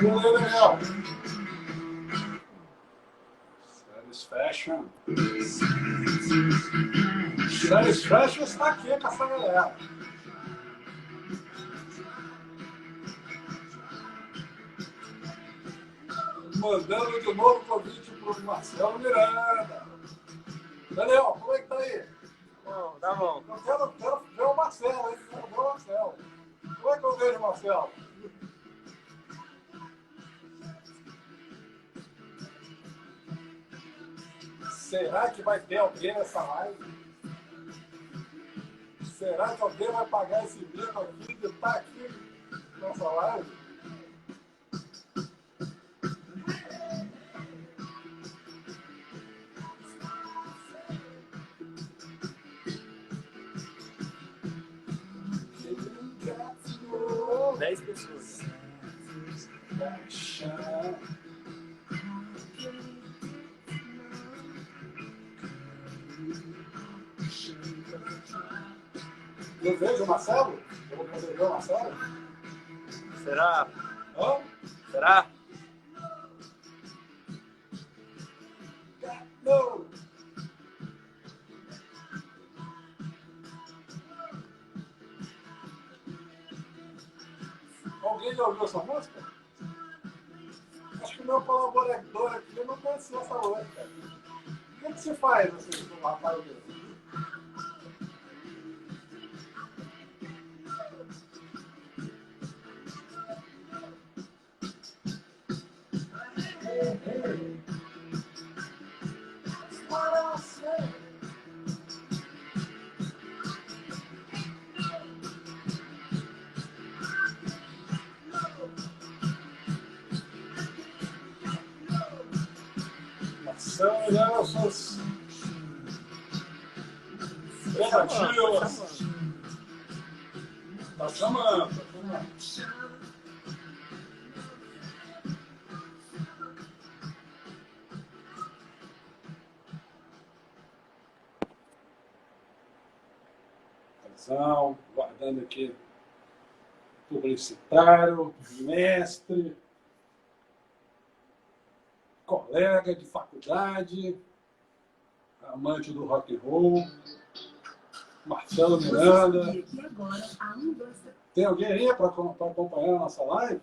Daniel. Satisfaction. Satisfaction está aqui com essa galera. Mandando de novo convite para o Marcelo Miranda. Daniel, como é que tá aí? Bom, tá bom. Eu quero ver o Marcelo, hein? Quero ver o Marcelo. Como é que eu vejo o Marcelo? Será que vai ter alguém nessa live? Será que alguém vai pagar esse bico aqui de estar aqui nessa live? Dez pessoas. Eu vejo o Marcelo? Eu vou poder ver o Marcelo? Será? Hã? Será? Não! Alguém já ouviu essa música? Acho que o meu colaborador aqui não conhecia essa música. O que se faz assim com um rapaz desse? São Nelsons. Tentativas. Tá chamando. Atenção, guardando aqui publicitário, mestre, colega de faculdade, amante do rock and roll, Marcelo Miranda. Tem alguém aí para acompanhar a nossa live?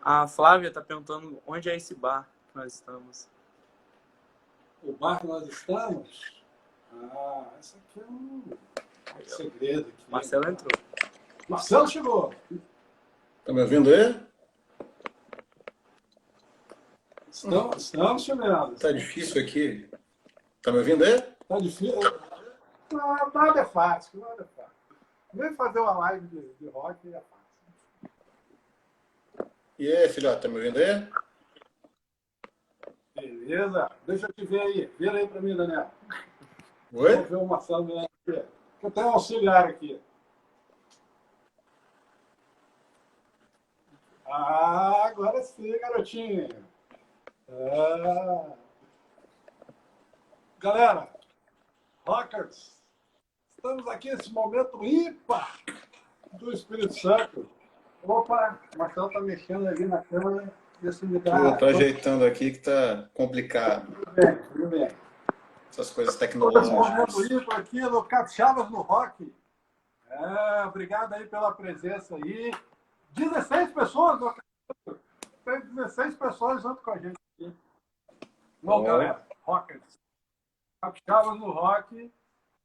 A Flávia está perguntando onde é esse bar que nós estamos. O bar que nós estamos? Ah, esse aqui é um segredo. Aqui. Marcelo entrou. Marcelo chegou. Tá me ouvindo aí? Estamos chegando. Tá difícil aqui. Tá me ouvindo aí? Tá difícil? Não, nada é fácil, nada é fácil. Vem fazer uma live de rock é fácil. E aí, filhote, tá me ouvindo aí? Beleza. Deixa eu te ver aí. Vira aí pra mim, Daniel. Oi? Vou ver o Marcelo Miranda aqui. Eu tenho um auxiliar aqui. Ah, agora sim, garotinho. Ah. Galera, rockers, estamos aqui nesse momento ímpar do Espírito Santo. Opa, o Marcelo está mexendo ali na câmera Isso me dá... Tô ajeitando aqui que tá complicado. Tudo bem. Essas coisas Estou desenvolvendo tecnológicas. isso aqui no Capixabas no Rock. Obrigado aí pela presença aí. 16 pessoas, tem 16 pessoas junto com a gente aqui. Bom, galera, rockers. Capixabas no Rock.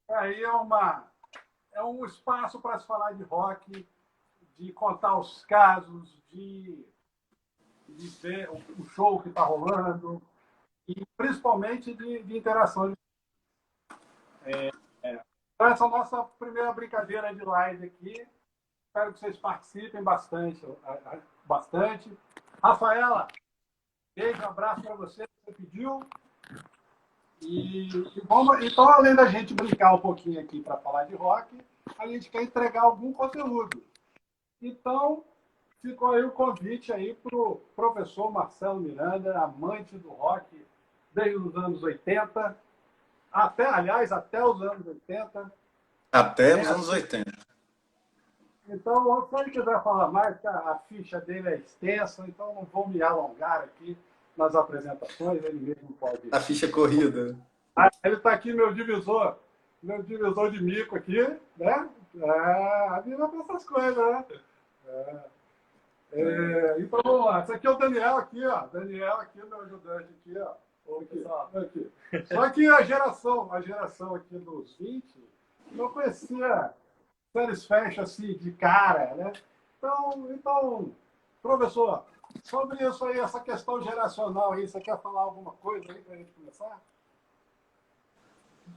Aí é um espaço para se falar de rock, de contar os casos, de ver o show que está rolando e principalmente de interação. Então, essa é a nossa primeira brincadeira de live aqui. Espero que vocês participem bastante. Rafaela, beijo, abraço para você, que você pediu. Então, além da gente brincar um pouquinho aqui para falar de rock, a gente quer entregar algum conteúdo. Então, ficou aí o convite aí para o professor Marcelo Miranda, amante do rock desde os anos 80, até os anos 80. Até os anos 80. Então, se ele quiser falar mais, a ficha dele é extensa, então não vou me alongar aqui nas apresentações, ele mesmo pode... A ficha corrida. Ele está aqui, meu divisor de mico aqui, né? A vida para essas coisas, né? Então, vamos lá. Esse aqui é o Daniel aqui, ó. Daniel aqui, meu ajudante aqui, ó. Aqui. Só que a geração aqui dos 20 não conhecia séries fashion assim de cara, né? Então, professor, sobre isso aí, essa questão geracional aí, você quer falar alguma coisa aí para a gente começar?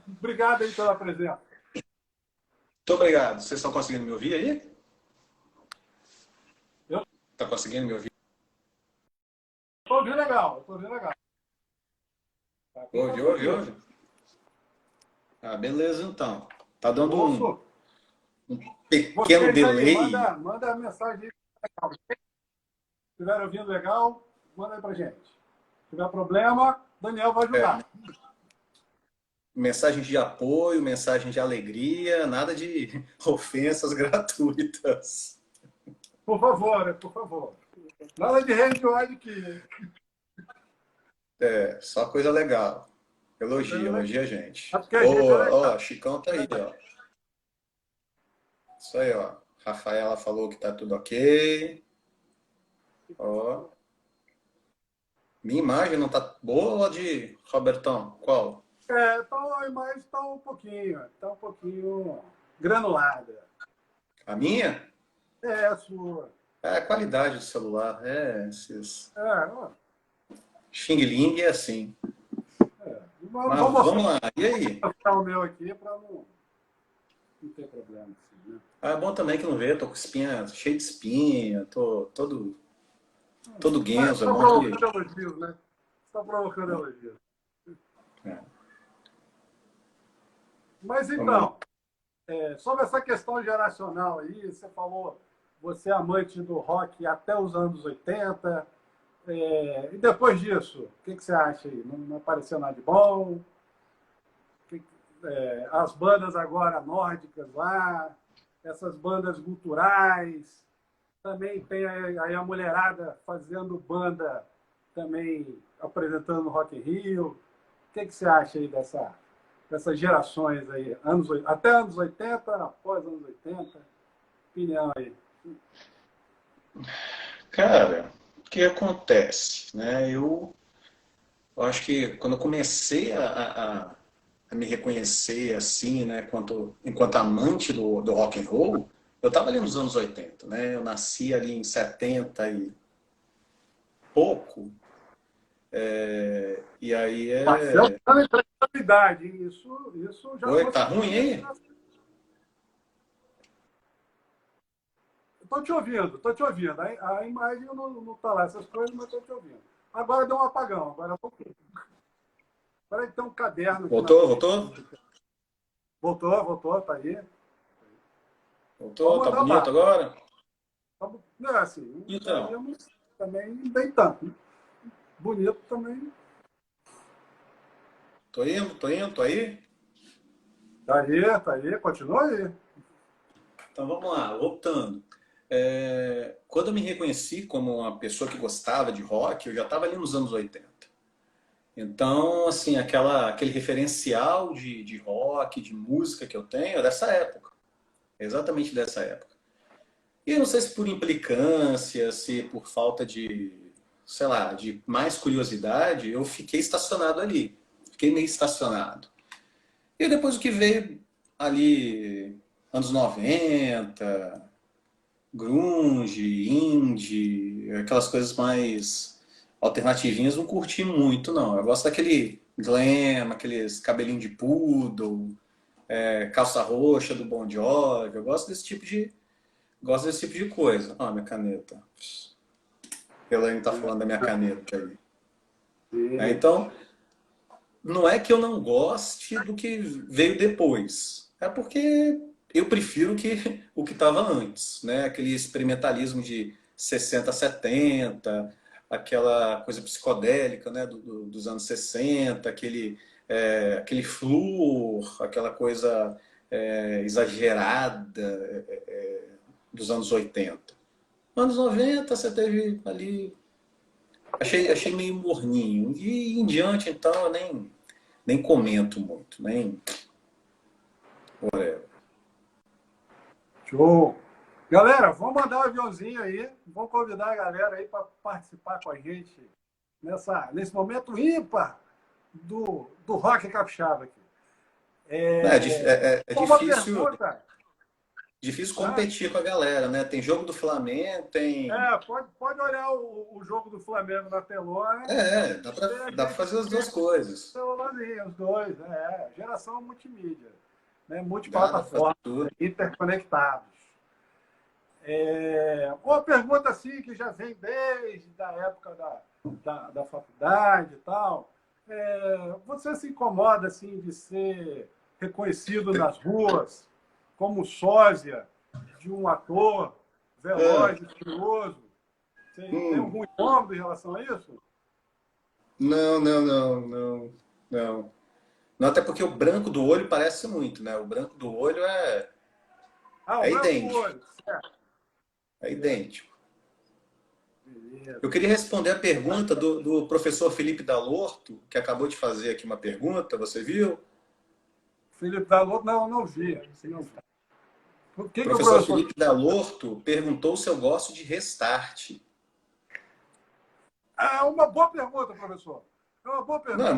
Obrigado aí pela presença. Muito obrigado. Vocês estão conseguindo me ouvir aí? Eu? Tá conseguindo me ouvir? Estou ouvindo legal, Ouve. Ah, beleza então. Tá dando um pequeno delay. Manda a mensagem aí. Se estiver ouvindo legal, manda aí pra gente. Se tiver problema, Daniel vai ajudar. Mensagem de apoio, mensagem de alegria, nada de ofensas gratuitas. Por favor. Nada de hate aqui. Só coisa legal. Elogia a gente. Chicão tá aí, ó. Isso aí, ó. Rafaela falou que tá tudo ok. Ó. Minha imagem não tá boa ou a de Robertão? Qual? Então a imagem está um pouquinho granulada. A minha? A sua. É a qualidade do celular. Esses... Ó. Xing Ling é assim. Mas vamos lá. E aí? Vou botar o meu aqui para não ter problema. Assim, né? É bom também que não vê. Tô com espinha, cheio de espinha. Tô todo guenzo. Está provocando elogios, né? Está provocando elogios. Mas então, sobre essa questão geracional aí, você falou, você é amante do rock até os anos 80. E depois disso, o que você acha aí? Não apareceu nada de bom? As bandas agora nórdicas lá, essas bandas guturais, também tem aí a mulherada fazendo banda também apresentando no Rock in Rio. O que você acha aí dessas gerações aí? Até anos 80, após anos 80? Opinião aí. Cara, o que acontece, né? Eu acho que quando eu comecei a me reconhecer assim, né, enquanto amante do rock and roll, eu estava ali nos anos 80, né? Eu nasci ali em 70 e pouco. E aí Marcelo está na idade, isso já... Oi, tá ruim aí? Estou te ouvindo. A imagem não está lá, essas coisas, mas estou te ouvindo. Agora deu um apagão, agora voltou. Agora tem um caderno. Voltou? Voltou, tá aí. Voltou, tá bonito agora? Não é assim, então. Também nem tanto. Né? Bonito também. Tô indo, aí? Tá aí, continua aí. Então vamos lá, voltando. quando eu me reconheci como uma pessoa que gostava de rock, eu já estava ali nos anos 80. Então, assim, aquele referencial de rock, de música que eu tenho é dessa época. Exatamente dessa época. E eu não sei se por implicância, se por falta de, sei lá, de mais curiosidade, eu fiquei estacionado ali. Fiquei meio estacionado. E depois o que veio ali, anos 90, grunge, indie, aquelas coisas mais alternativinhas, não curti muito, não. Eu gosto daquele glam, aqueles cabelinho de poodle, calça roxa do Bon Jovi. Eu gosto desse tipo de coisa. Ah, minha caneta. Elaine tá falando da minha caneta aí. Sim. Então, não é que eu não goste do que veio depois. É porque eu prefiro o que estava antes, né? Aquele experimentalismo de 60, 70, aquela coisa psicodélica, né? Dos anos 60, aquele flúor, aquela coisa exagerada dos anos 80. Anos 90 você teve ali. Achei meio morninho. E em diante, então, eu nem comento muito, nem. Show! Galera, vamos mandar um aviãozinho aí. Vamos convidar a galera aí para participar com a gente nesse momento ímpar do rock capixaba aqui. É Uma difícil, pergunta. difícil Né? competir com a galera, né? Tem jogo do Flamengo, tem. Pode olhar o jogo do Flamengo na telona. Tem a Dá pra gente fazer as duas coisas. celularzinho, os dois. Geração multimídia, né? Dá pra fazer Multiplataforma, tudo. interconectados. Uma pergunta assim que já vem desde a época da faculdade e tal. Você se incomoda assim de ser reconhecido nas ruas como sósia de um ator Ah, veloz e furioso? Você tem hum. algum incômodo em relação a isso? Não, não, não, não, não. Não, até porque o branco do olho parece muito, né? O branco do olho Ah, o é branco do idêntico. olho. Certo. É idêntico. Beleza. Eu queria responder a pergunta do professor Felipe Dalorto, que acabou de fazer aqui uma pergunta, você viu? Felipe Dalot, não vi. Não vi. O O que o professor professor... Felipe Dalorto perguntou se eu gosto de Restart. Ah, uma boa pergunta, professor. É uma boa Não, pergunta.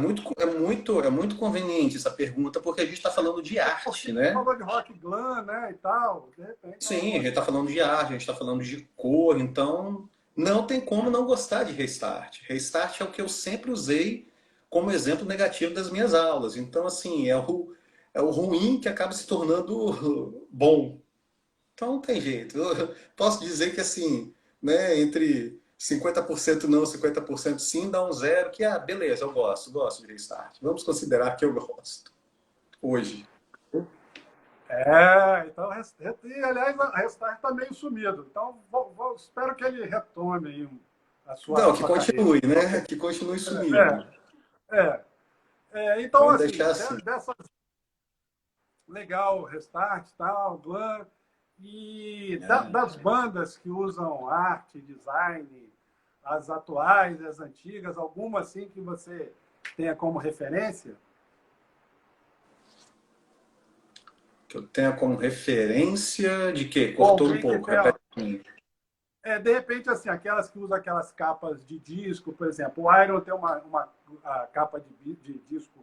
é muito conveniente essa pergunta, porque a gente está falando de Porque arte, você né? falou de rock glam, né, e tal. De repente é uma Sim, a boa... gente está falando de arte, a gente está falando de cor, então não tem como não gostar de Restart. Restart é o que eu sempre usei como exemplo negativo das minhas aulas. Então, assim, é o ruim que acaba se tornando bom. Então não tem jeito. Eu posso dizer que assim, né, entre 50% não, 50% sim, dá um zero, que beleza, eu gosto de Restart. Vamos considerar que eu gosto. Hoje. Então, e, aliás, a Restart está meio sumido. Então, espero que ele retome aí a Não, que sua carreira. continue, né? Que continue sumido. É, é. Então, Vamos assim, deixar assim. dessa legal, Restart, tal, Glam, e das bandas que usam arte, design, as atuais, as antigas, alguma assim que você tenha como referência? Que eu tenha como referência de quê? Ou Cortou um alguém que pouco, tenha... repete pra mim. De repente, assim, aquelas que usam aquelas capas de disco, por exemplo, o Iron tem a capa de disco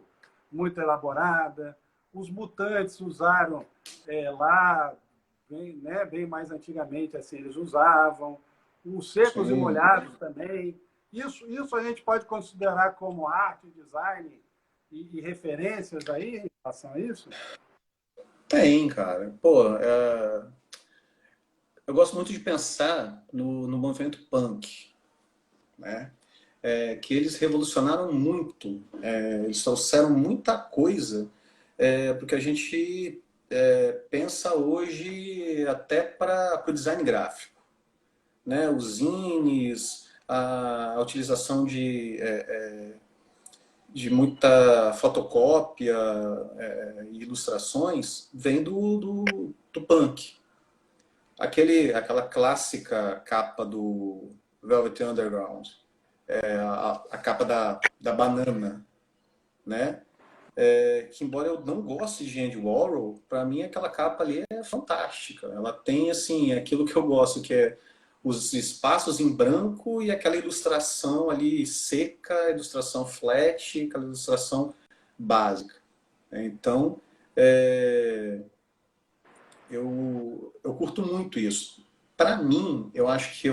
muito elaborada, os Mutantes usaram lá, bem mais antigamente, assim, eles usavam, os Secos e Sim. Molhados também. Isso a gente pode considerar como arte, design e referências aí em relação a isso? Tem, cara. Pô, eu gosto muito de pensar no movimento punk, né? Que eles revolucionaram muito, eles trouxeram muita coisa, porque a gente pensa hoje até para o design gráfico, né? Os zines, a utilização de muita fotocópia e ilustrações vem do punk. aquela clássica capa do Velvet Underground, a capa da banana, né? Que embora eu não goste de Andy Warhol, para mim aquela capa ali é fantástica. Ela tem assim aquilo que eu gosto, que é os espaços em branco e aquela ilustração ali seca, ilustração flat, aquela ilustração básica. Então, eu curto muito isso. Para mim, eu acho que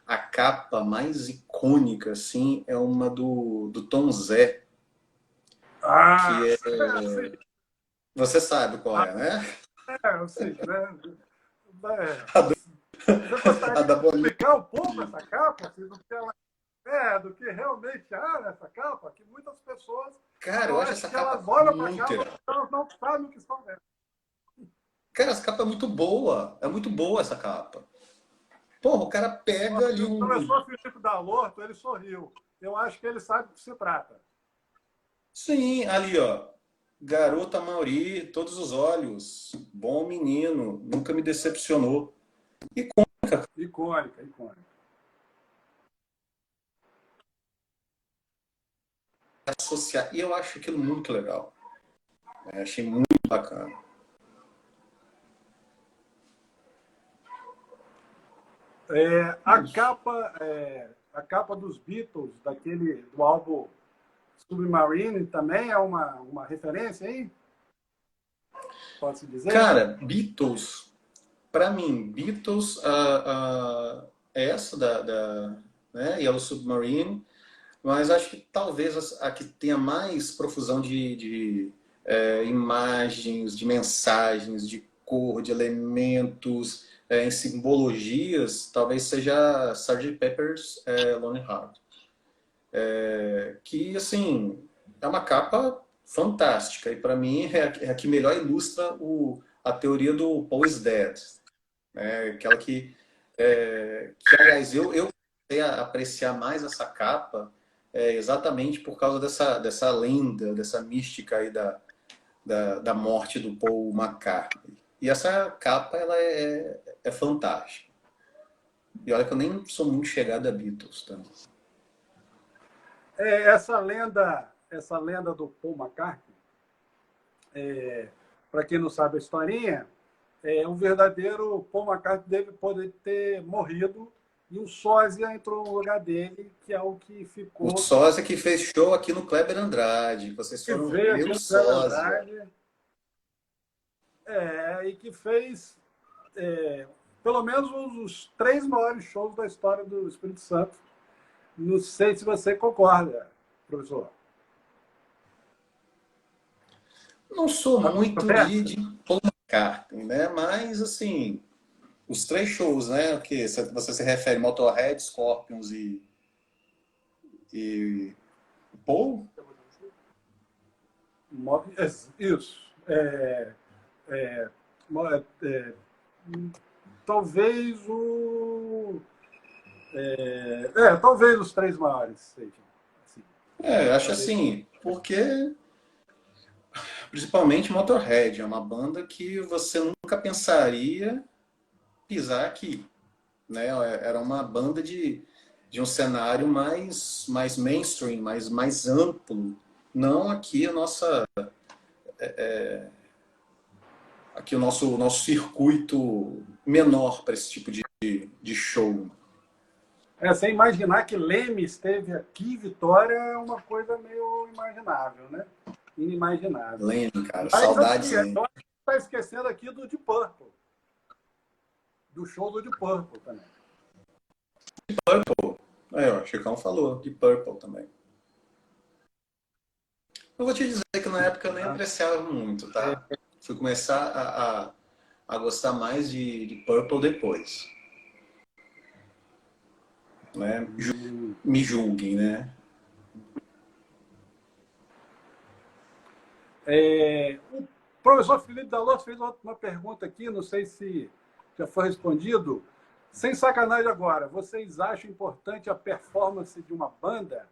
a capa mais icônica assim é uma do Tom Zé, Ah, que é, sim. você sabe qual é, né? Ou seja, né? A, do, Você a gostaria da de bolinha. explicar um pouco essa capa, assim, do que ela do que realmente há nessa capa? Que muitas pessoas, Cara, eu eu acho acho essa que elas capa olham para a muito capa irada. e elas não sabem o que estão vendo. Cara, essa capa é muito boa. É muito boa essa capa. Porra, o cara pega ali O um. professor Felipe Dalorto, ele sorriu. Eu acho que ele sabe do que se trata. Sim, ali, ó. Garota Mauri, todos os olhos. Bom menino, nunca me decepcionou. E Icônica, icônica. associar. E eu acho aquilo muito legal. Achei muito bacana. Isso. A capa dos Beatles, do álbum Submarine, também é uma referência aí? Pode-se dizer? Cara, Beatles, pra mim, Beatles, é essa né, Yellow Submarine, mas acho que talvez a que tenha mais profusão de imagens, de mensagens, de cor, de elementos, em simbologias, talvez seja Sgt. Pepper's Lonely Heart. Que, assim, é uma capa fantástica e para mim é a que melhor ilustra a teoria do Paul is Dead. Né? Aquela que aliás, eu comecei a apreciar mais essa capa exatamente por causa dessa lenda, dessa mística aí da morte do Paul McCartney. E essa capa, ela é fantástica. E olha que eu nem sou muito chegado a Beatles, tá? Essa lenda do Paul McCartney, para quem não sabe a historinha, o verdadeiro Paul McCartney deve poder ter morrido e um sósia entrou no lugar dele, que é o que O ficou, sósia que fez show aqui no Kleber Andrade. Vocês que foram veio ver aqui o no Cleber sósia. Andrade, e que fez pelo menos os 3 maiores shows da história do Espírito Santo. Não sei se você concorda, professor. Não sou A muito controvérsia? de Paul McCartney, né? Mas, assim, os 3 shows, né? Que você se refere Motorhead, Scorpions e Paul? Isso. É, é, talvez talvez os 3 maiores sejam. Assim, Acho talvez. assim, porque principalmente Motorhead é uma banda que você nunca pensaria pisar aqui, né? Era uma banda de um cenário mais mainstream, mais amplo. Não aqui aqui o nosso circuito menor para esse tipo de show. Sem imaginar que Leme esteve aqui, Vitória, é uma coisa meio imaginável, né? Inimaginável. Lembro, cara, Mas, assim, saudades, eu hein? acho que está esquecendo aqui do Deep Purple. Do show do Deep Purple também. Purple. Aí, ó, o Chicão falou, de Purple também. Eu vou te dizer que na época eu nem Tá? apreciava muito, tá? Fui começar a gostar mais de Purple depois. Né? Me julguem, né? O professor Felipe Dalotto fez uma pergunta aqui, não sei se já foi respondido. Sem sacanagem agora, vocês acham importante a performance de uma banda?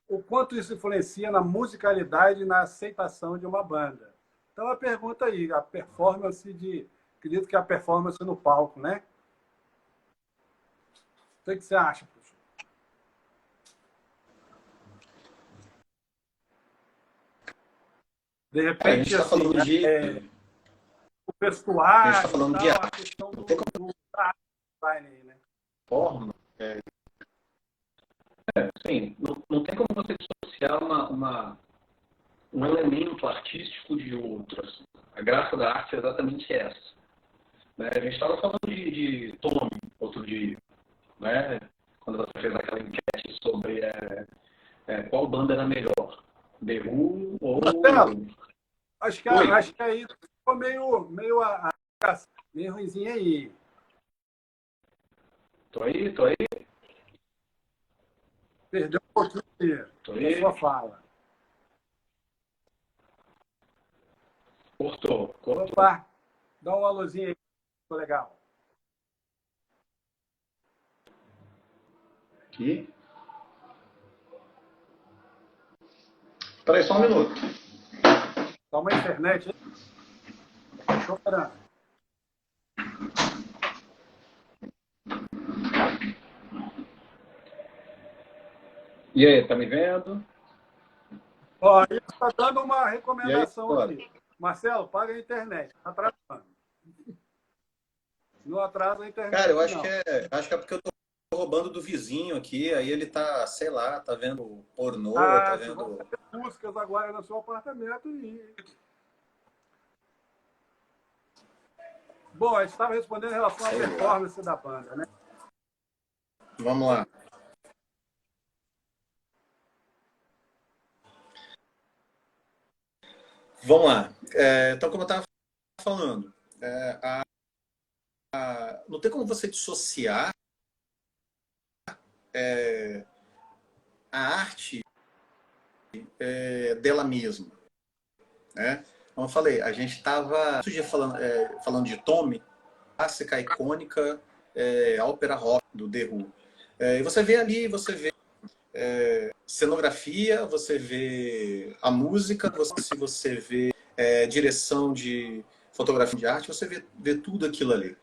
O quanto isso influencia na musicalidade e na aceitação de uma banda? Então, a pergunta aí, a performance de Acredito que a performance no palco, né? O que você acha, professor? De Cara, a gente repente, está assim, falando de. o A gente está vestuário e falando de tal, a arte. questão Não do tem como design aí, né? forma. Sim, não tem como você dissociar um elemento artístico de outro. Assim. A graça da arte é exatamente essa. Né? A gente estava falando de Tommy outro dia, né? Quando você fez aquela enquete sobre qual banda era melhor, The Who ou... Marcelo, Oi, acho que aí ficou meio ruimzinho aí. tô aí, Perdeu um pouquinho tô da aí, sua fala. cortou. Opa, dá um alôzinho aí, ficou legal. Aqui. Espera aí só um minuto. Dá uma internet aí. Estou esperando. E aí, tá me vendo? Ó, ele está dando uma E aí, recomendação agora? aqui. Marcelo, paga a internet. Está atrasando. Não atrasa a Cara, eu internet, acho não. acho que é porque eu tô roubando do vizinho aqui, aí ele tá, sei lá, tá vendo pornô, tá Ah, se vão vendo... fazer buscas agora no seu apartamento e... Bom, a gente estava respondendo em relação à Sei lá. performance da banda, né? Vamos lá. Vamos lá. Então, como eu estava falando, não tem como você dissociar a arte dela mesma. Né? Como eu falei, a gente estava falando de Tommy, clássica, icônica, ópera rock do The Who. E você vê ali, você vê cenografia, você vê a música, você vê direção de fotografia de arte, você vê tudo aquilo ali.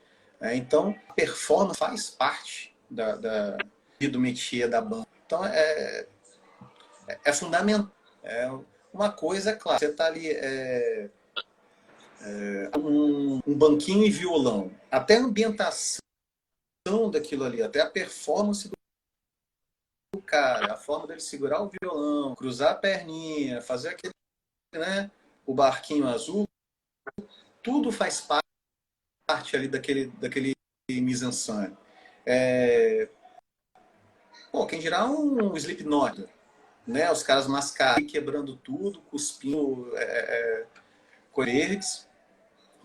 Então, a performance faz parte do métier da banda. Então, é fundamental. Uma coisa é clara, você está ali um banquinho e violão, até a ambientação daquilo ali, até a performance do cara, a forma dele segurar o violão, cruzar a perninha, fazer aquele, né, o barquinho azul, tudo faz parte ali daquele mise-en-scène. Quem dirá um Slipknot, né? Os caras mascarados, quebrando tudo, cuspindo com eles.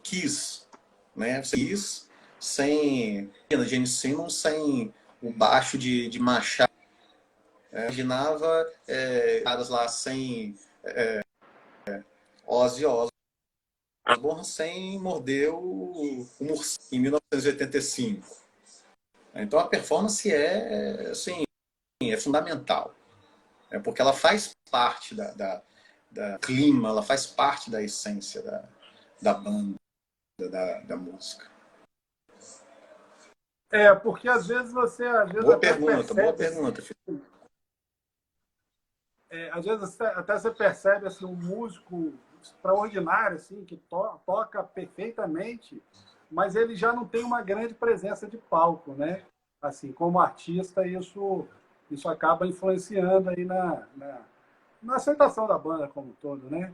Kiss, né? Kiss sem Gene Simmons, sem o baixo de Machado. Imaginava caras lá sem Ozzy Osbourne sem morder o morcego em 1985. Então a performance assim, é fundamental. Porque ela faz parte da clima, ela faz parte da essência da banda, da música. Porque às vezes você Boa até percebe, pergunta, filho. Às vezes até você percebe assim, um músico extraordinário, assim, que toca perfeitamente, mas ele já não tem uma grande presença de palco, né? Assim, como artista, isso acaba influenciando aí na aceitação da banda como um todo, né?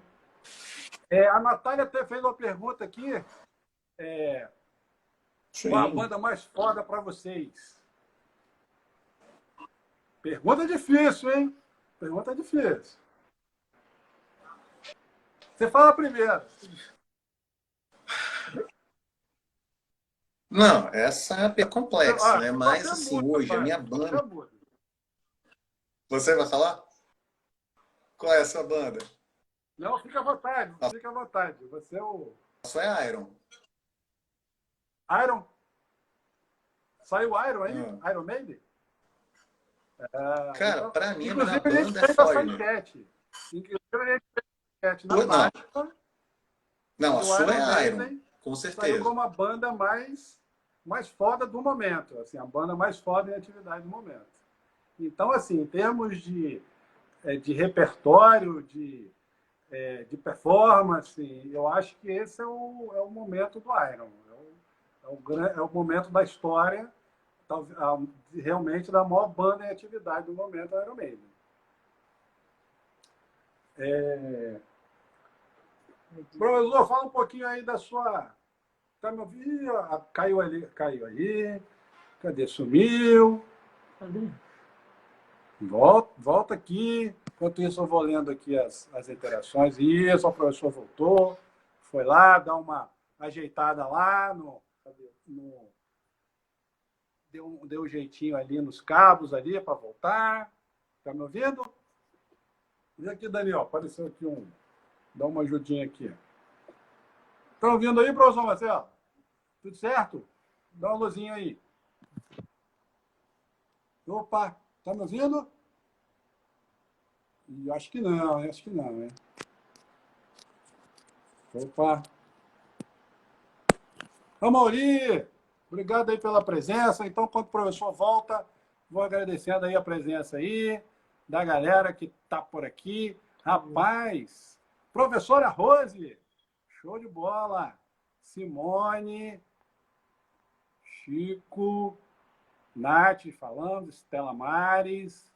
A Natália até fez uma pergunta aqui, qual a banda mais foda para vocês? Pergunta difícil, hein? Pergunta difícil. Você fala primeiro. Não, essa é complexa, né? Mas assim, hoje, a minha banda... Você vai falar? Qual é a sua banda? Não, fica à vontade, fica à vontade. Você é o... A sua é Iron. Iron? Saiu Iron aí? Iron Maiden? Cara, então, pra mim, a inclusive, minha a gente banda é fez essa Foreigner. enquete. Inclusive, a gente fez essa enquete na página. Não, a sua é Iron. Com saiu certeza. como a banda mais foda do momento, assim, a banda mais foda em atividade do momento. Então, assim, em termos de repertório, de performance, eu acho que esse é o momento do Iron. É o momento da história, realmente, da maior banda em atividade do momento, Iron Maiden. Professor, fala um pouquinho aí da sua... Tá me ouvindo? Caiu ali, caiu aí. Cadê? Sumiu. Volta aqui. Enquanto isso, eu vou lendo aqui as interações. Isso, o professor voltou. Foi lá, dar uma ajeitada lá. Deu um jeitinho ali nos cabos ali para voltar. Tá me ouvindo? E aqui, Daniel, apareceu aqui um... Dá uma ajudinha aqui. Tá ouvindo aí, professor Marcelo? Tudo certo? Dá uma luzinha aí. Opa, tá me ouvindo? Acho que não, hein? Opa. Mauri, obrigado aí pela presença. Então, quando o professor volta, vou agradecendo aí a presença aí da galera que tá por aqui. Rapaz, professora Rose, show de bola. Simone, Chico, Nath falando, Estela Mares,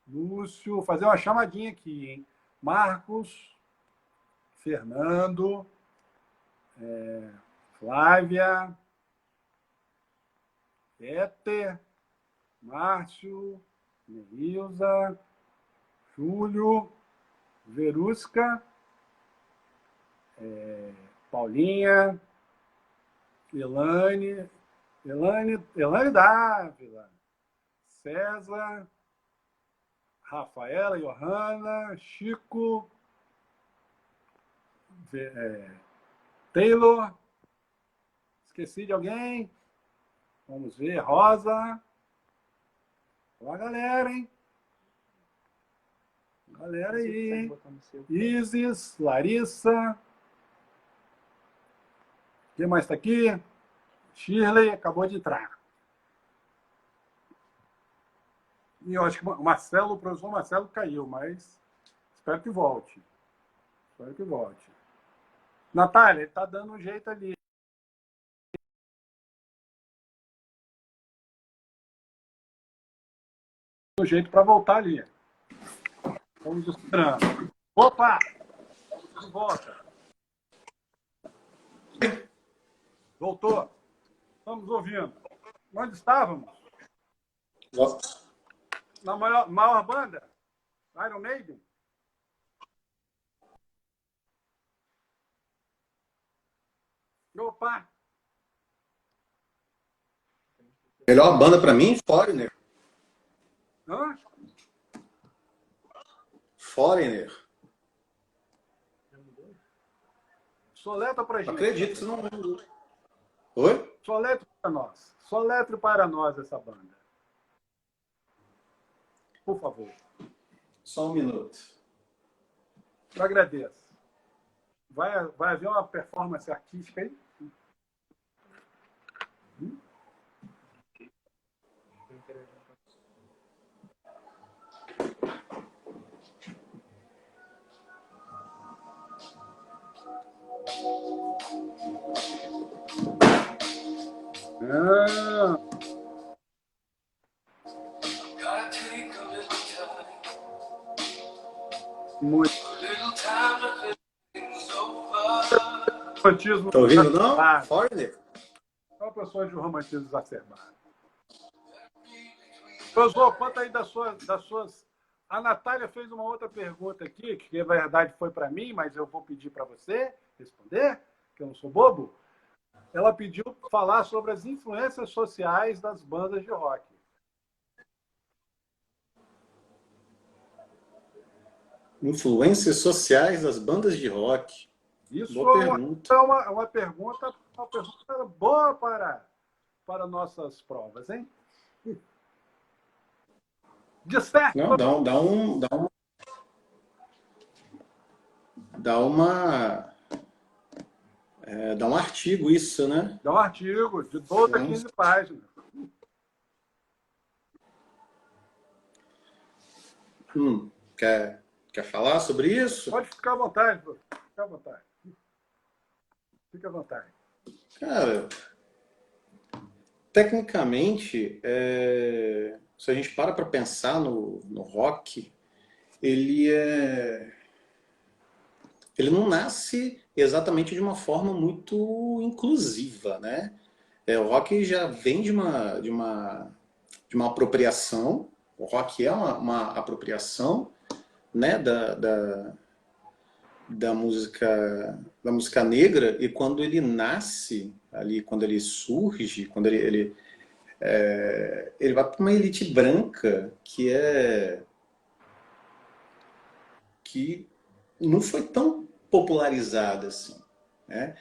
Lúcio, vou fazer uma chamadinha aqui, hein? Marcos, Fernando, Flávia, Éter, Márcio, Neilza, Júlio, Verusca, Paulinha, Elane Dávila, César, Rafaela, Johanna, Chico, Taylor, esqueci de alguém? Vamos ver, Rosa. Olá, galera, hein? Galera aí, hein? Isis, Larissa. Quem mais está aqui? Shirley acabou de entrar. E eu acho que o professor Marcelo caiu, mas espero que volte. Natália, ele está dando um jeito ali. Um jeito para voltar ali. Estamos esperando. Opa! De volta. Voltou. Estamos ouvindo. Onde estávamos? Na maior banda? Iron Maiden? Opa! Melhor banda pra mim, Foreigner. Hã? Foreigner. Soletra pra gente. Acredito que você não lembra. Oi? Soletre para nós. Soletre para nós essa banda. Por favor. Só um minuto. Eu agradeço. Vai haver uma performance artística aí? Ah. Muito. Romantismo. Tá ouvindo, não? Foreigner? É uma pessoa de romantismo exacerbado. Professor, conta aí das suas... A Natália fez uma outra pergunta aqui, que na verdade foi para mim, mas eu vou pedir para você responder, que eu não sou bobo. Ela pediu para falar sobre as influências sociais das bandas de rock. Influências sociais das bandas de rock. Isso Boa é pergunta. uma pergunta boa para nossas provas, hein? De certo. Não, dá uma Dá um artigo isso, né? Dá um artigo de 12 a 15 páginas. Quer falar sobre isso? Pode ficar à vontade, professor. Fica à vontade. Fica à vontade. Cara, tecnicamente, se a gente para pensar no rock, ele não nasce exatamente de uma forma muito inclusiva, né? O rock já vem de uma apropriação. O rock é uma apropriação, né, da música negra, e quando ele nasce ali, quando ele surge, quando ele vai para uma elite branca que não foi tão popularizada assim, né?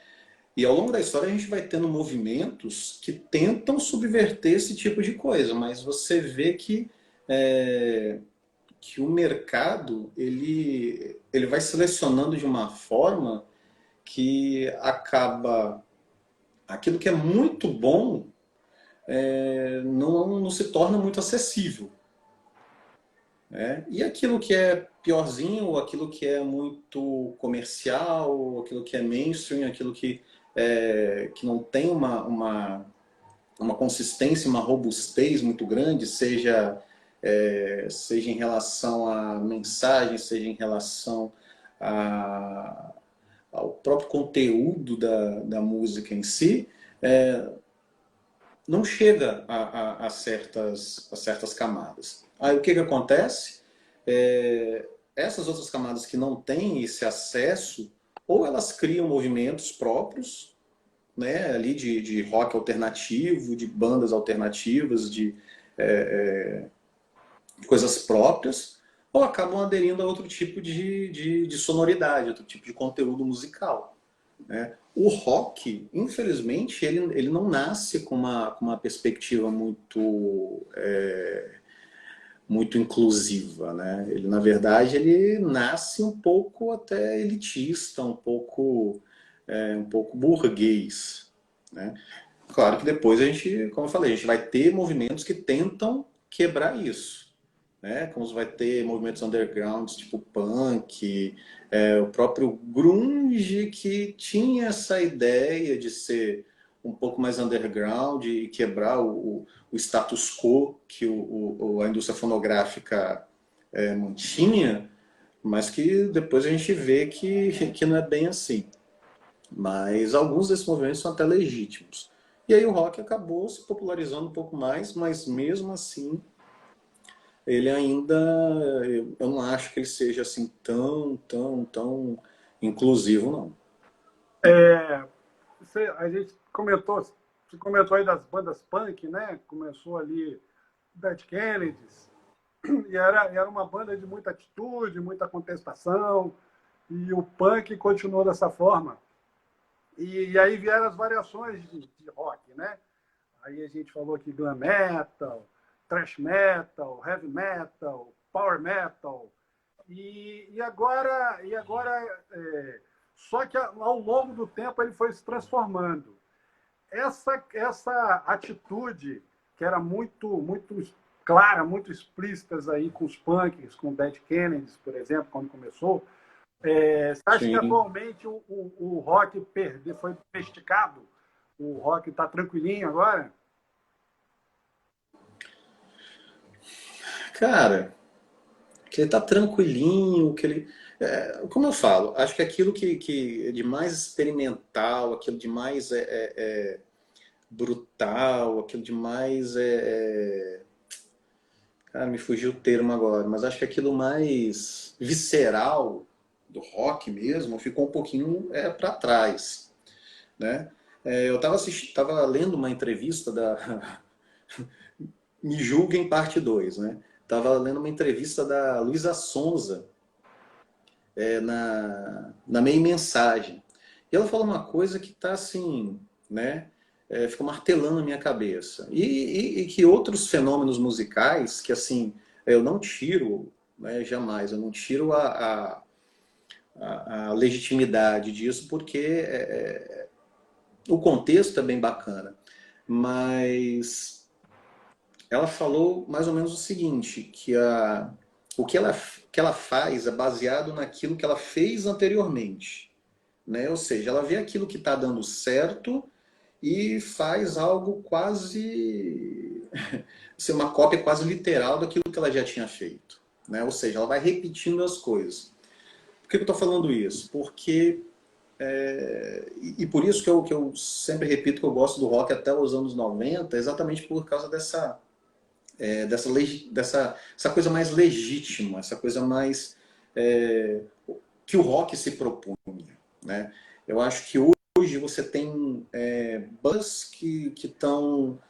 E ao longo da história a gente vai tendo movimentos que tentam subverter esse tipo de coisa, mas você vê que o mercado ele vai selecionando de uma forma que acaba aquilo que é muito bom não se torna muito acessível, né? E aquilo que é piorzinho, ou aquilo que é muito comercial, ou aquilo que é mainstream, aquilo que não tem uma consistência, uma robustez muito grande, seja em relação à mensagem, seja em relação ao próprio conteúdo da música em si, não chega a certas camadas. Aí o que acontece? Essas outras camadas que não têm esse acesso, ou elas criam movimentos próprios, né, ali de rock alternativo, de bandas alternativas, de coisas próprias, ou acabam aderindo a outro tipo de sonoridade, outro tipo de conteúdo musical, né? O rock, infelizmente, ele não nasce com uma perspectiva muito inclusiva, né? Ele, na verdade, ele nasce um pouco até elitista, um pouco burguês, né? Claro que depois a gente, como eu falei, a gente vai ter movimentos que tentam quebrar isso, né? Como vai ter movimentos undergrounds tipo punk, o próprio grunge, que tinha essa ideia de ser um pouco mais underground e quebrar o status quo que a indústria fonográfica mantinha, mas que depois a gente vê que não é bem assim. Mas alguns desses movimentos são até legítimos. E aí o rock acabou se popularizando um pouco mais, mas mesmo assim ele ainda, eu não acho que ele seja assim tão inclusivo, não. A gente comentou, você comentou aí das bandas punk, né? Começou ali Dead Kennedys, e era uma banda de muita atitude, muita contestação, e o punk continuou dessa forma. E aí vieram as variações de rock, né? Aí a gente falou aqui glam metal, thrash metal, heavy metal, power metal. E agora só que ao longo do tempo ele foi se transformando. Essa atitude que era muito clara, muito explícita aí com os punks, com Dead Kennedys, por exemplo, quando começou, você acha que atualmente o rock foi domesticado? O rock está tranquilinho agora? Cara, que ele tá tranquilinho, que ele... como eu falo, acho que aquilo que é de mais experimental, aquilo de mais brutal, aquilo de mais... Cara, me fugiu o termo agora, mas acho que aquilo mais visceral do rock mesmo ficou um pouquinho para trás, né? Eu tava lendo uma entrevista da... Me julguem parte 2, né? Tava lendo uma entrevista da Luísa Sonza na Meia Mensagem. E ela fala uma coisa que tá assim, né? Fica martelando na minha cabeça. E que outros fenômenos musicais, que assim, eu não tiro, né, jamais, eu não tiro a legitimidade disso, porque o contexto é bem bacana, mas ela falou mais ou menos o seguinte, o que ela faz é baseado naquilo que ela fez anteriormente, né? Ou seja, ela vê aquilo que está dando certo e faz algo quase ser uma cópia quase literal daquilo que ela já tinha feito, né? Ou seja, ela vai repetindo as coisas. Por que eu estou falando isso? Porque e por isso que eu sempre repito que eu gosto do rock até os anos 90, exatamente por causa dessa coisa mais legítima, essa coisa mais que o rock se propunha, né? Eu acho que hoje você tem bandas que estão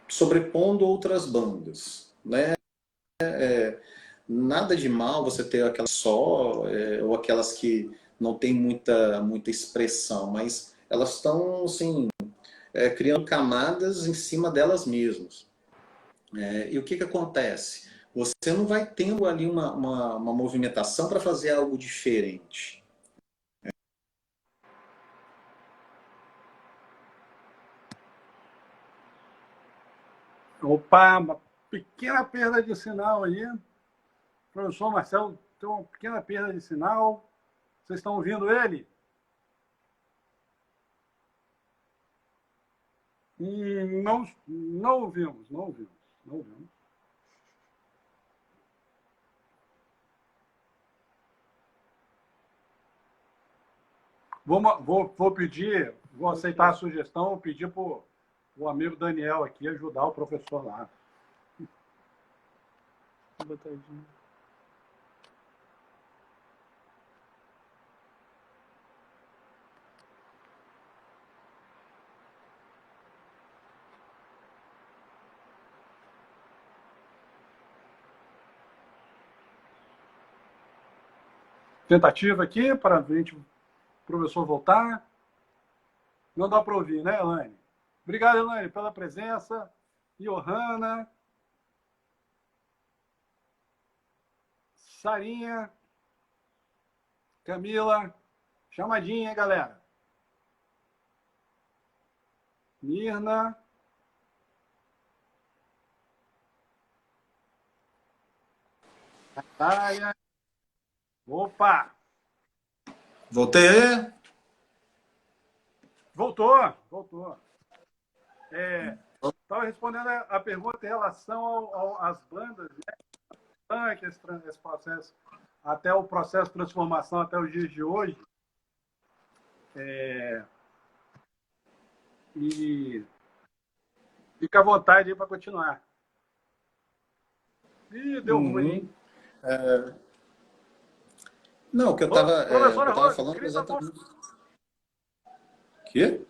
sobrepondo outras bandas, né? Nada de mal você ter aquelas só, ou aquelas que não tem muita expressão, mas elas estão, assim, criando camadas em cima delas mesmas. E o que que acontece? Você não vai tendo ali uma movimentação para fazer algo diferente. Opa, uma pequena perda de sinal aí. Professor Marcelo, tem uma pequena perda de sinal. Vocês estão ouvindo ele? Não, não ouvimos, não ouvimos, não ouvimos. Vou pedir, vou aceitar a sugestão, vou pedir para o amigo Daniel aqui ajudar o professor lá. Botadinho. Tentativa aqui para o professor voltar. Não dá para ouvir, né, Elaine? Obrigado, Elaine, pela presença. Johanna. Sarinha. Camila. Chamadinha, galera. Mirna. Natália. Opa! Voltei aí? Voltou. Estava respondendo a pergunta em relação às bandas, né? Esse processo, até o processo de transformação até os dias de hoje. E fica à vontade aí para continuar. Ih, deu ruim. Não, o que eu Professora estava Rose, falando grita exatamente. Que?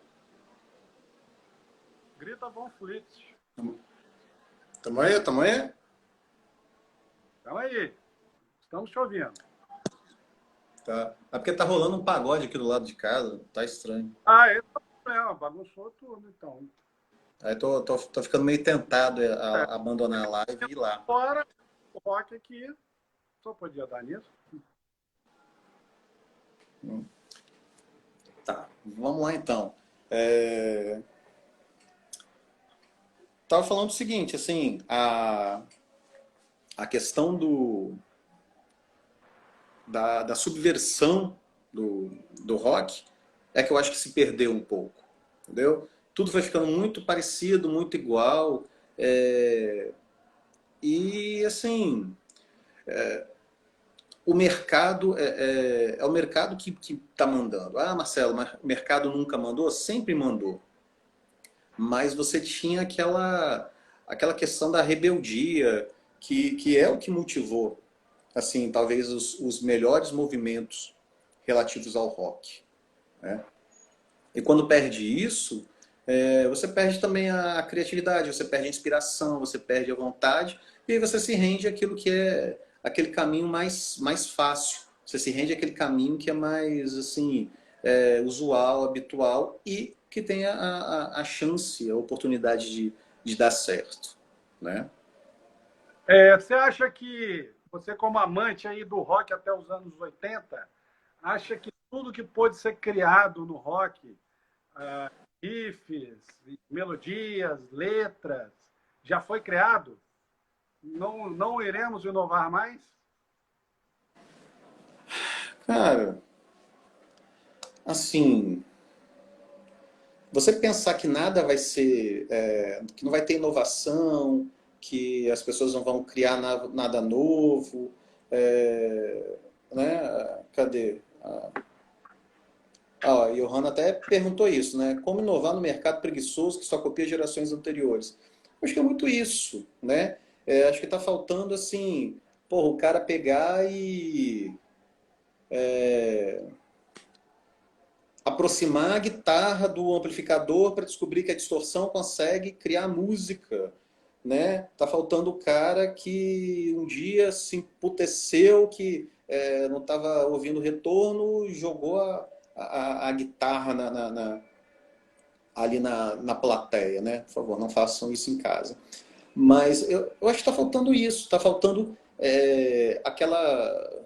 Von Fleet. Tamo aí, tamo aí? Calma aí. Estamos te ouvindo. Tá. É porque tá rolando um pagode aqui do lado de casa, tá estranho. Esse é o problema, bagunçou tudo, então. Aí tô ficando meio tentado a abandonar a live e ir lá. Fora o rock aqui, só podia dar nisso. Tá, vamos lá então. Tava falando o seguinte, assim, a questão da subversão do rock é que eu acho que se perdeu um pouco, entendeu? Tudo foi ficando muito parecido, muito igual, e assim, o mercado é o mercado que está mandando. Ah, Marcelo, mas o mercado nunca mandou? Sempre mandou. Mas você tinha aquela questão da rebeldia, que é o que motivou, assim, talvez os melhores movimentos relativos ao rock, né? E quando perde isso, você perde também a criatividade, você perde a inspiração, você perde a vontade, e aí você se rende àquilo que é aquele caminho mais fácil. Você se rende àquele caminho que é mais assim, usual, habitual e que tem a chance, a oportunidade de dar certo, né? Você acha que você, como amante aí do rock até os anos 80, acha que tudo que pôde ser criado no rock, riffs, melodias, letras, já foi criado? Não iremos inovar mais? Cara, assim, você pensar que nada vai ser, que não vai ter inovação, que as pessoas não vão criar nada novo, né? Cadê? A Johanna até perguntou isso, né? Como inovar no mercado preguiçoso que só copia gerações anteriores? Acho que é muito isso, né? Acho que está faltando, assim, porra, o cara pegar e aproximar a guitarra do amplificador para descobrir que a distorção consegue criar música, né? Tá faltando o cara que um dia se emputeceu, que não estava ouvindo retorno, jogou a guitarra ali na plateia, né? Por favor, não façam isso em casa. Mas eu acho que está faltando isso, está faltando aquela,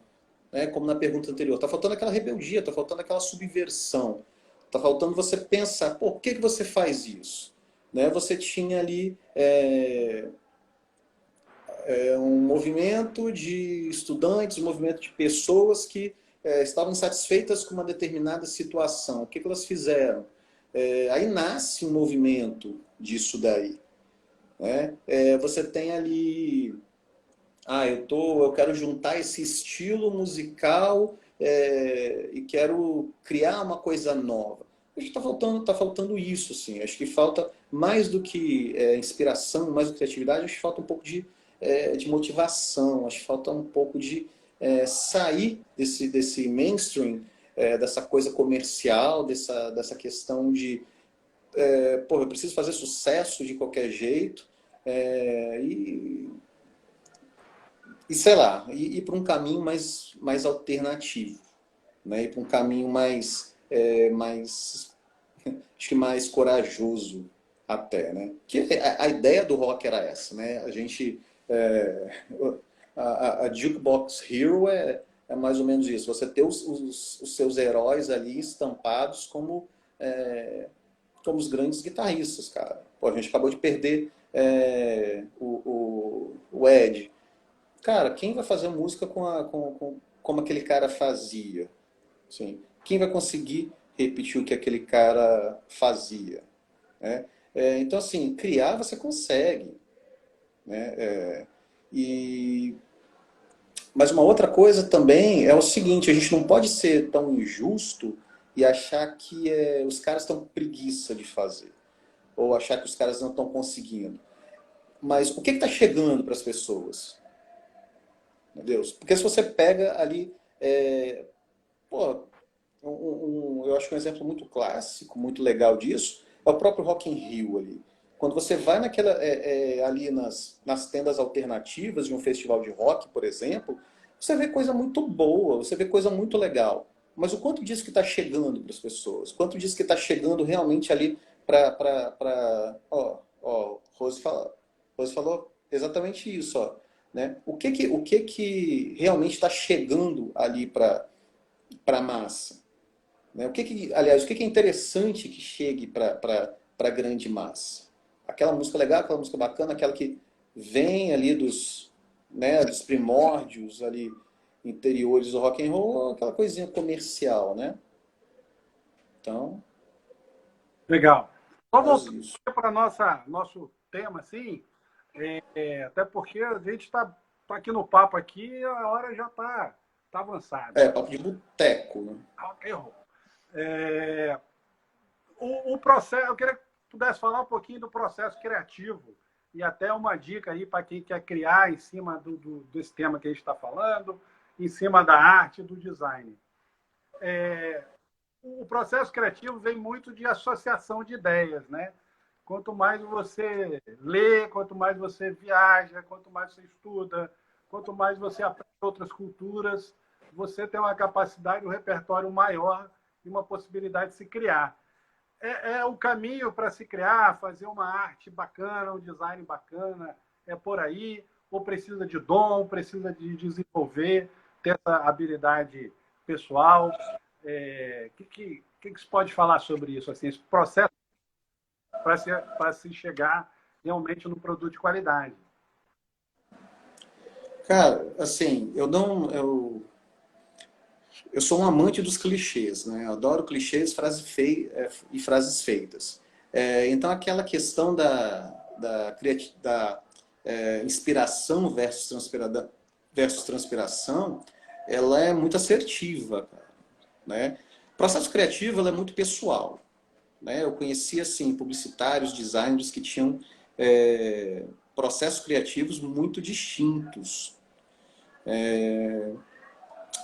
né, como na pergunta anterior, está faltando aquela rebeldia, está faltando aquela subversão, está faltando você pensar, por que você faz isso? Né? Você tinha ali um movimento de estudantes, um movimento de pessoas que estavam insatisfeitas com uma determinada situação. O que elas fizeram? Aí nasce um movimento disso daí. Né? Você tem ali eu quero juntar esse estilo musical e quero criar uma coisa nova. Acho que tá faltando isso, sim. Acho que falta mais do que inspiração, mais do que criatividade, acho que falta um pouco de motivação, acho que falta um pouco de sair desse mainstream, dessa coisa comercial, dessa questão de eu preciso fazer sucesso de qualquer jeito, e sei lá, ir para um caminho mais alternativo, né? Ir para um caminho acho que mais corajoso até, né? Que a ideia do rock era essa, né? A gente, a Jukebox Hero é mais ou menos isso. Você ter os seus heróis ali estampados como os grandes guitarristas, cara. Pô, a gente acabou de perder o Ed. Cara, quem vai fazer música como aquele cara fazia? Assim, quem vai conseguir repetir o que aquele cara fazia? Né? Então, assim, criar você consegue. Né? E... Mas uma outra coisa também é o seguinte, a gente não pode ser tão injusto e achar que os caras estão com preguiça de fazer. Ou achar que os caras não estão conseguindo. Mas o que está chegando para as pessoas? Meu Deus. Porque se você pega ali, pô, eu acho que um exemplo muito clássico, muito legal disso, é o próprio Rock in Rio ali. Quando você vai ali nas tendas alternativas de um festival de rock, por exemplo, você vê coisa muito boa, você vê coisa muito legal. Mas o quanto disso que está chegando para as pessoas? Quanto disso que está chegando realmente ali para... Rose falou exatamente isso, ó. Né? O que realmente está chegando ali para a massa? Né? Aliás, o que é interessante que chegue para a grande massa? Aquela música legal, aquela música bacana, aquela que vem ali dos primórdios ali interiores do rock and roll, aquela coisinha comercial, né? Então, Legal. Só faz voltando isso. para nosso tema, assim, até porque a gente está aqui no papo aqui e a hora já tá avançada. Papo de boteco, né? Errou. O processo, eu queria que pudesse falar um pouquinho do processo criativo e até uma dica aí para quem quer criar em cima desse tema que a gente está falando, em cima da arte, do design. O processo criativo vem muito de associação de ideias, né? Quanto mais você lê, quanto mais você viaja, quanto mais você estuda, quanto mais você aprende outras culturas, você tem uma capacidade, um repertório maior e uma possibilidade de se criar. É o caminho para se criar, fazer uma arte bacana, um design bacana, é por aí, ou precisa de dom, precisa de desenvolver, ter essa habilidade pessoal? Que você pode falar sobre isso, assim, esse processo para se chegar realmente no produto de qualidade? Cara, assim, eu sou um amante dos clichês, né? Eu adoro clichês e frases feitas. Então, aquela questão da inspiração versus transpiração, ela é muito assertiva, cara, né? O processo criativo, ela é muito pessoal, né? Eu conheci, assim, publicitários, designers que tinham processos criativos muito distintos.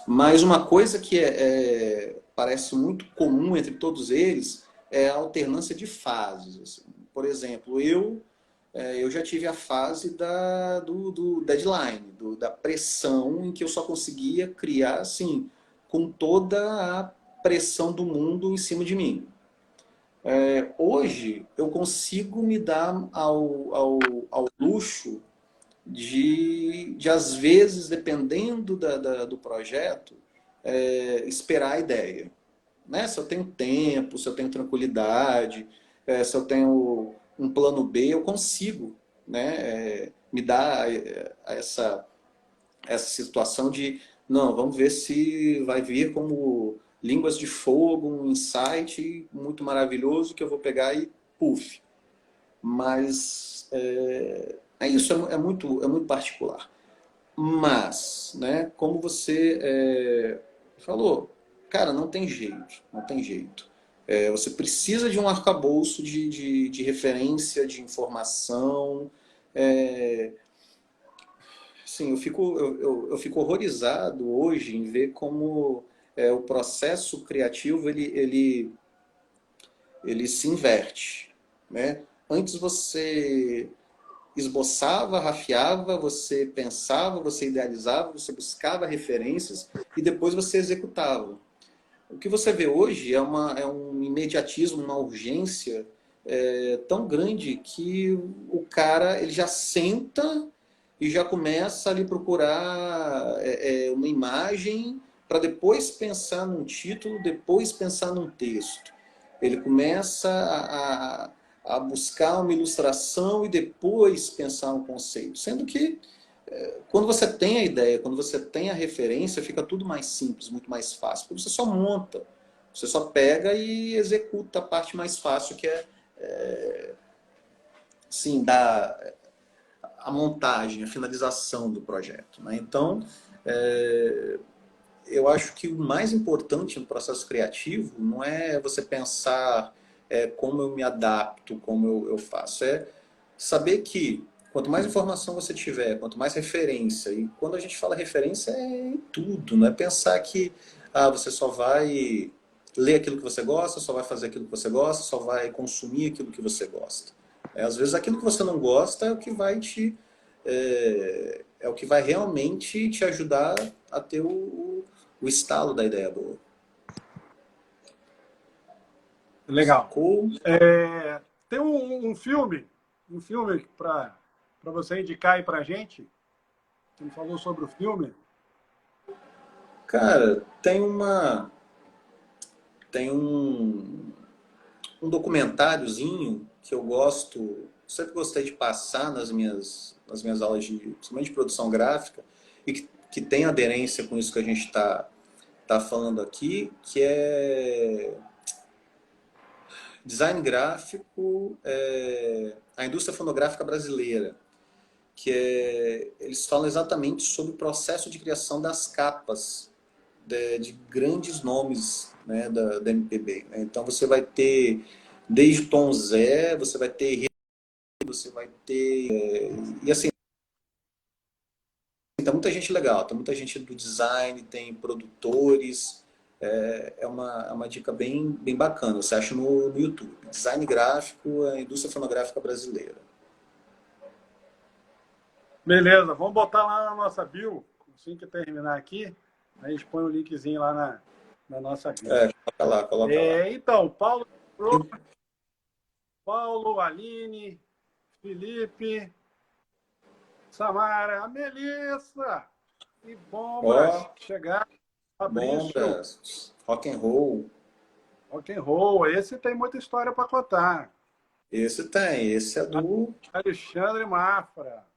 Mas uma coisa que parece muito comum entre todos eles é a alternância de fases. Assim. Por exemplo, eu já tive a fase do deadline, da pressão, em que eu só conseguia criar assim, com toda a pressão do mundo em cima de mim. Hoje, eu consigo me dar ao luxo de às vezes, dependendo do projeto, esperar a ideia. Né? Se eu tenho tempo, se eu tenho tranquilidade, se eu tenho um plano B, eu consigo, né, me dar essa situação de, não, vamos ver se vai vir como línguas de fogo, um insight muito maravilhoso que eu vou pegar e puff. Mas isso, é muito particular. Mas, né, como você falou, cara, não tem jeito, não tem jeito. Você precisa de um arcabouço de referência, de informação. Sim, eu fico horrorizado hoje em ver como o processo criativo ele se inverte, né? Antes você esboçava, rafiava, você pensava, você idealizava, você buscava referências e depois você executava. O que você vê hoje é um imediatismo, uma urgência tão grande que o cara ele já senta e já começa ali procurar uma imagem para depois pensar num título, depois pensar num texto. Ele começa a buscar uma ilustração e depois pensar um conceito. Sendo que quando você tem a ideia, quando você tem a referência, fica tudo mais simples, muito mais fácil. Porque você só monta, você só pega e executa a parte mais fácil, que sim, a montagem, a finalização do projeto. Né? Então, eu acho que o mais importante no processo criativo não é você pensar como eu me adapto, como eu faço. É saber que quanto mais informação você tiver, quanto mais referência, e quando a gente fala referência é em tudo, não é pensar que você só vai ler aquilo que você gosta, só vai fazer aquilo que você gosta, só vai consumir aquilo que você gosta. Às vezes aquilo que você não gosta é o que vai o que vai realmente te ajudar a ter o estalo da ideia boa. Legal. Sacou? Tem um filme para você indicar aí para a gente? Você me falou sobre o filme? Cara, tem um documentáriozinho que eu sempre gostei de passar nas minhas aulas principalmente de produção gráfica, e que tem aderência com isso que a gente tá falando aqui, que é design gráfico, a indústria fonográfica brasileira, eles falam exatamente sobre o processo de criação das capas de grandes nomes, né, da MPB. Né? Então você vai ter desde Tom Zé, você vai ter e assim, tem muita gente legal, tem muita gente do design, tem produtores, é uma dica bem bacana, você acha no YouTube. Design gráfico, a indústria fonográfica brasileira. Beleza, vamos botar lá na nossa bio, assim que terminar aqui, a gente põe o linkzinho lá na nossa bio. Coloca lá. Então, Paulo, Aline, Felipe, Samara, a Melissa e Bombas chegaram. Fabrício, Bombas, rock and roll. rock and roll, esse tem muita história para contar. Esse tem, esse é do... Alexandre Mafra,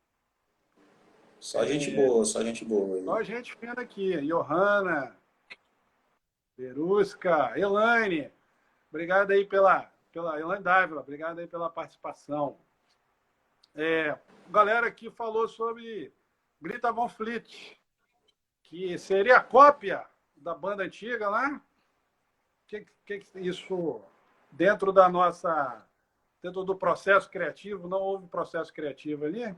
Só gente boa, só gente boa aí. só gente fina aqui. Johanna, Verusca, Elaine, obrigado aí pela Elaine Dávila, obrigado aí pela participação. Galera aqui falou sobre Greta Van Fleet, que seria a cópia da banda antiga lá. Que isso dentro dentro do processo criativo, não houve processo criativo ali?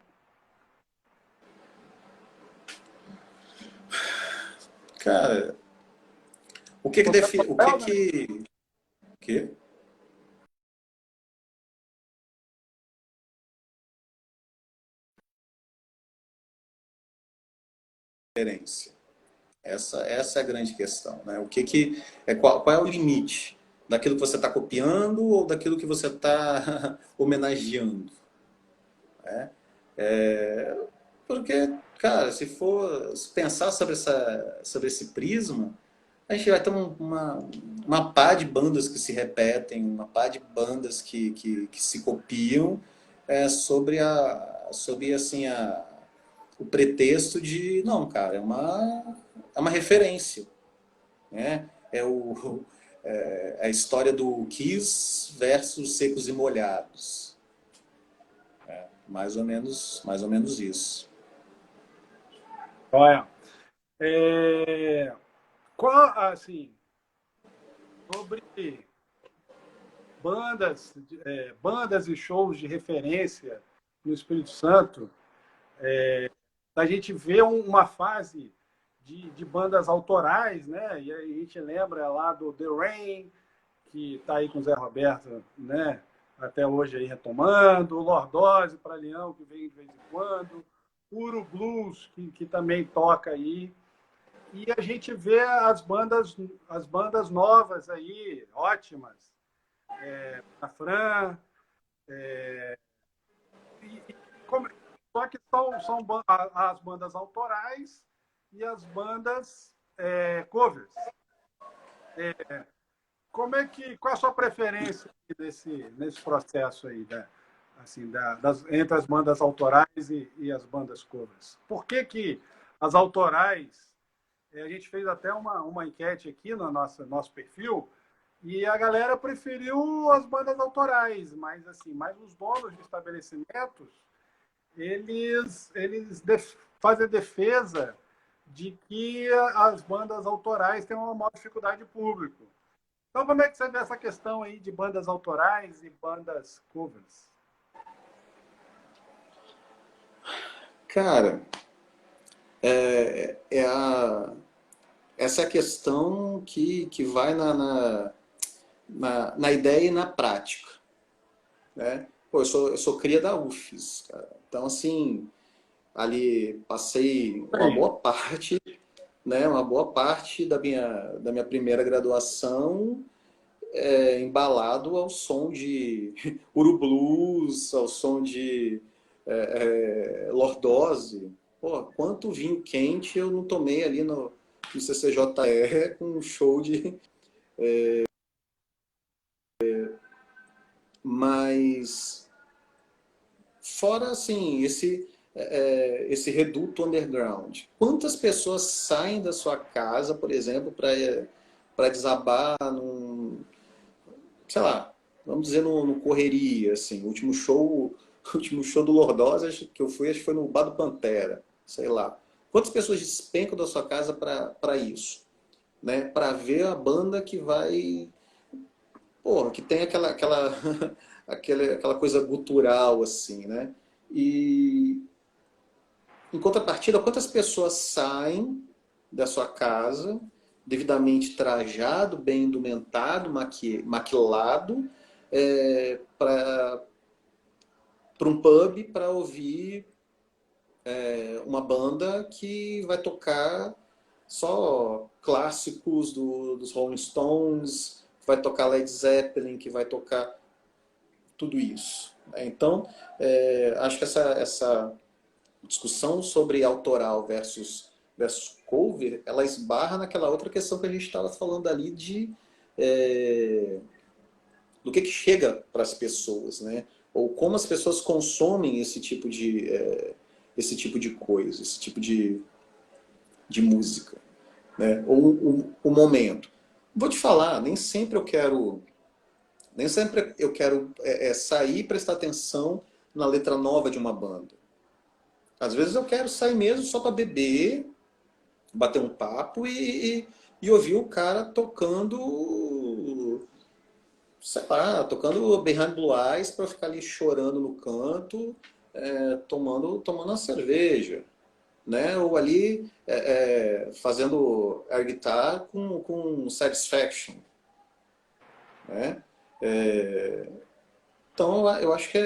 Cara, o que que define... O que que... O quê? Referência. Essa é a grande questão, né? O que que é qual é o limite daquilo que você está copiando ou daquilo que você está homenageando, né? Porque, cara, se pensar sobre esse prisma, a gente vai ter uma pá de bandas que se repetem, uma pá de bandas que se copiam sobre assim, o pretexto de, não, cara, é uma referência, né? É a história do Kiss versus Secos e Molhados. Mais ou menos isso. Olha, qual, assim, sobre bandas e shows de referência no Espírito Santo, a gente vê uma fase de bandas autorais, né? E aí a gente lembra lá do The Rain, que está aí com o Zé Roberto, né? Até hoje aí retomando, o Lordose para Leão, que vem de vez em quando, Puro Blues, que também toca aí. E a gente vê as bandas novas aí, ótimas, a Fran, só que são as bandas autorais e as bandas covers. Qual a sua preferência nesse processo aí, assim, entre as bandas autorais e as bandas covers? Por que as autorais, a gente fez até uma enquete aqui no nosso perfil, e a galera preferiu as bandas autorais, mas assim, mais os donos de estabelecimentos, eles fazem defesa de que as bandas autorais têm uma maior dificuldade de público. Então, como é que você vê essa questão aí de bandas autorais e bandas covers? Cara, essa é a questão que vai na ideia e na prática, né? Pô, eu sou cria da UFES, cara. Então, assim, ali passei uma boa parte, né? Uma boa parte da minha primeira graduação embalado ao som de Uru Blues, ao som de Lordose. Pô, quanto vinho quente eu não tomei ali no CCJE com um show de... Mas, fora assim, esse reduto underground, quantas pessoas saem da sua casa, por exemplo, para desabar sei lá, vamos dizer no Correria, assim, o último show do Lordose que eu fui, acho que foi no Bar do Pantera, sei lá. Quantas pessoas despencam da sua casa para isso, né? Para ver a banda que vai, porra, que tem aquela coisa gutural, assim, né? E em contrapartida, quantas pessoas saem da sua casa devidamente trajado, bem indumentado, maquilado, para um pub para ouvir uma banda que vai tocar só clássicos dos Rolling Stones, que vai tocar Led Zeppelin, que vai tocar tudo isso. Então, acho que essa discussão sobre autoral versus versus cover, ela esbarra naquela outra questão que a gente estava falando ali do que chega para as pessoas, né? Ou como as pessoas consomem esse tipo de coisa, esse tipo de música, né? Ou o momento. Vou te falar, nem sempre eu quero sair e prestar atenção na letra nova de uma banda. Às vezes eu quero sair mesmo só para beber, bater um papo e ouvir o cara tocando, sei lá, tocando Behind Blue Eyes para ficar ali chorando no canto, tomando uma cerveja, né? Ou ali fazendo air guitar com Satisfaction, né? Então eu acho que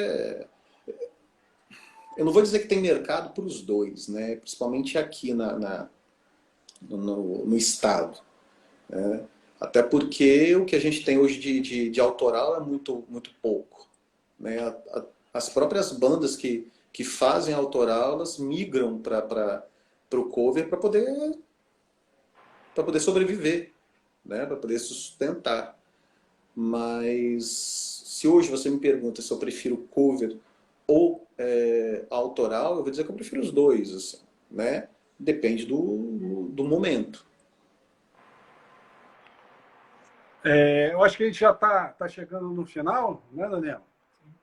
eu não vou dizer que tem mercado para os dois, né? Principalmente aqui no estado, né? Até porque o que a gente tem hoje de autoral é muito, muito pouco, né? As próprias bandas que fazem autoral, elas migram para o cover para poder sobreviver, né? Para poder sustentar. Mas se hoje você me pergunta se eu prefiro cover ou autoral, eu vou dizer que eu prefiro os dois, assim, né? Depende do momento. Eu acho que a gente já tá chegando no final, né, Daniel?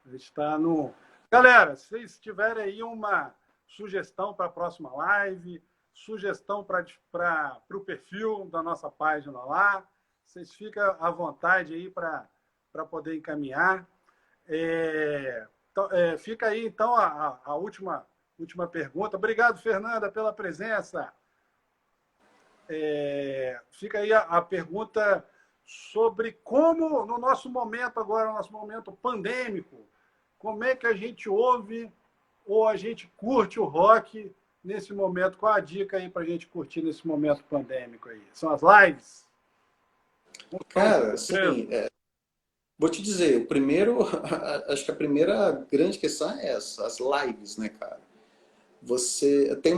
A gente está no... Galera, se vocês tiverem aí uma sugestão para a próxima live, sugestão para o perfil da nossa página lá, vocês ficam à vontade aí para poder encaminhar. Então, fica aí, então, a última pergunta. Obrigado, Fernanda, pela presença. Fica aí a pergunta sobre como, no nosso momento agora, no nosso momento pandêmico, como é que a gente ouve ou a gente curte o rock nesse momento? Qual a dica aí para a gente curtir nesse momento pandêmico aí? São as lives? Cara, assim, vou te dizer, acho que a primeira grande questão é essa, as lives, né, cara? Você tem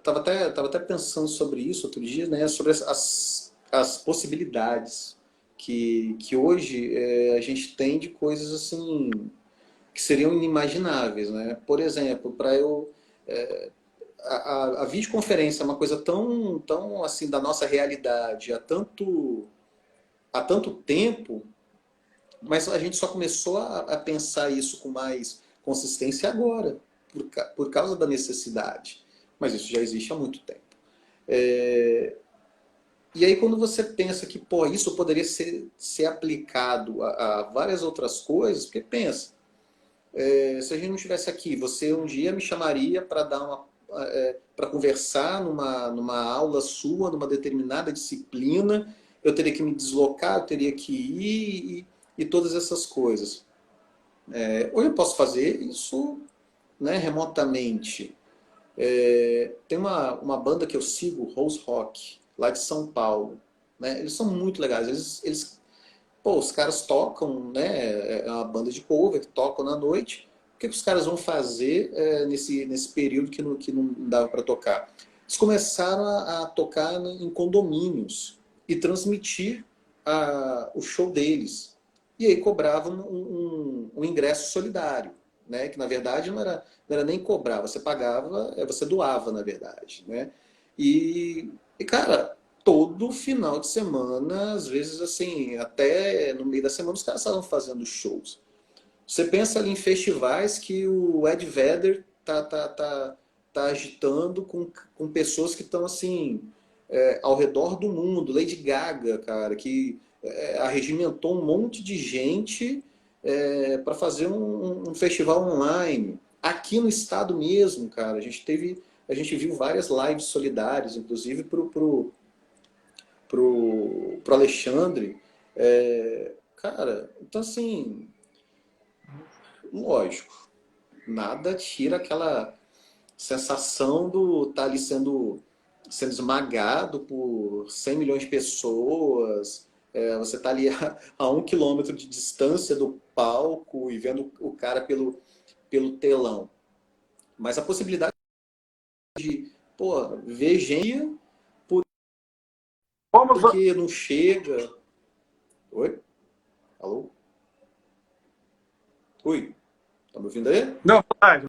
tava até pensando sobre isso outro dia, né? Sobre as possibilidades que hoje a gente tem de coisas assim que seriam inimagináveis, né? Por exemplo, para eu a videoconferência é uma coisa tão assim da nossa realidade há tanto tempo, mas a gente só começou a pensar isso com mais consistência agora, por causa da necessidade. Mas isso já existe há muito tempo. E aí quando você pensa que isso poderia ser aplicado a várias outras coisas, porque pensa, se a gente não estivesse aqui, você um dia me chamaria para conversar numa aula sua, numa determinada disciplina, eu teria que me deslocar, eu teria que ir e todas essas coisas. Hoje eu posso fazer isso, né, remotamente. Tem uma banda que eu sigo, Rose Rock, lá de São Paulo, né? Eles são muito legais. Os caras tocam, né? É uma banda de cover que tocam na noite. O que os caras vão fazer nesse período que não dava para tocar? Eles começaram a tocar em condomínios e transmitir o show deles. E aí cobravam um ingresso solidário, né? Que na verdade não era nem cobrar, você pagava, você doava, na verdade, né? E cara, todo final de semana, às vezes assim, até no meio da semana, os caras estavam fazendo shows. Você pensa ali em festivais que o Ed Vedder tá agitando com pessoas que estão assim, ao redor do mundo. Lady Gaga, cara, que arregimentou um monte de gente para fazer um festival online. Aqui no estado mesmo, cara, a gente viu várias lives solidárias, inclusive pro Alexandre. Cara, então assim, lógico, nada tira aquela sensação do estar ali sendo esmagado por 100 milhões de pessoas. Você está ali a 1 quilômetro de distância do palco e vendo o cara pelo telão. Mas a possibilidade de pô, ver gente Vamos, porque não chega. Oi? Alô? Oi? Tá me ouvindo aí? não, verdade.